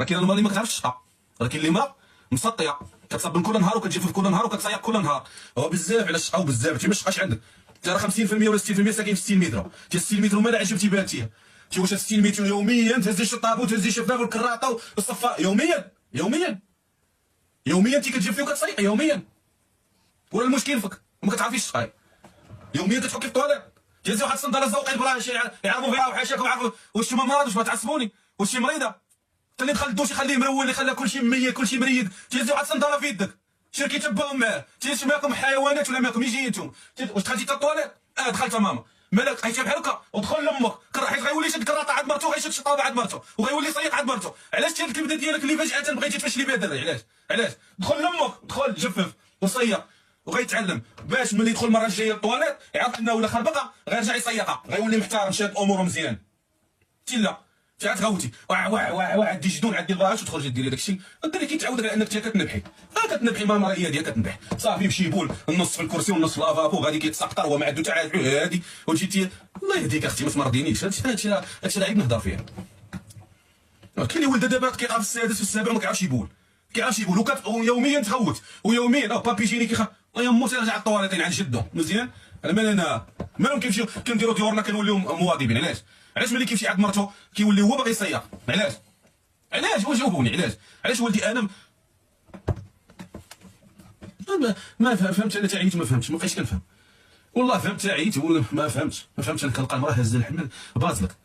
راه كاين المراه اللي ما كتعرفش تشقى، راه كاين اللي مرا مسطيه كتصبن كل نهار وكتجفف كل نهار وكتصيق كل نهار. هو بزاف على الشقا وبزاف انت ما شقاش عندك. انت راه 50% ولا 60% ساكن في 60 متر، انت 60 متر وما عجبتي بها انت. انت واش 60 متر يوميا تهزي الشطابو وتهزي الشفاف والكراطه والصفاء يوميا انت كتجفي وكتصيق يوميا. ولا المشكل فيك وما كتعرفيش تشقاي. يوميا كتحكي في الطواليت تهزي واحد الصنداله زوقين براش يعرفوا فيها وحاشاك ويعرفوا واش ما مرض واش ما تعصبوني واش مريضه. انت اللي دخل الدوش يخليه مرول اللي خلى كلشي مميت كلشي مريض. تهزي واحد الصنداله في يدك شركي تباهم معاه تهزي معاكم حيوانات ولا معاكم يجي انتم. واش دخلتي حتى الطواليت؟ دخلت ماما مالك لقيتيها بحال هكا ودخل لامك حيت غيولي يشد كراطه عند مرته وغيشد شطابه عند مرته وغيولي يصيق عند مرته. علاش هاد الكبده ديالك اللي فجاه بغيتي تفشلي بها الدري؟ علاش دخل لامك دخل جفف وصيق وغيتعلم باش ملي يدخل المره الجايه للطواليت يعرف انه ولا خربقه غيرجع يصيقها غيولي محترم شاد اموره مزيان. انت لا انت غوتي واحد دي جدون عندي البراش وتخرجي ديري داكشي. الدري كيتعود على انك انت كتنبحي كتنبحي ماما راه هي ديال كتنبح صافي بشي بول النص في الكرسي والنص في الافابو غادي كيتسقطر هو ما عنده حتى عاد هادي وجيتي الله يهديك اختي ما تمرضينيش. هادشي اللي عيب نهضر فيه. كاين اللي ولد دابا كيقع في السادس في السابع وما كيعرفش يبول ويوميا تغوت ويوميا بابي جيني الله يمو ترجع الطواليطين عند جدو مزيان. انا مالهم كيمشيو كنديرو ديورنا كنوليو مواظبين. علاش ملي كيمشي عند مرتو كيولي هو باغي يصيق؟ علاش وجاوبوني علاش ولدي انا ما فهمتش. انا تعيت ما فهمتش ما بقيتش كنفهم والله. فهمت تعيت ما فهمتش انا كنلقى المراه هازه الحمل بازلك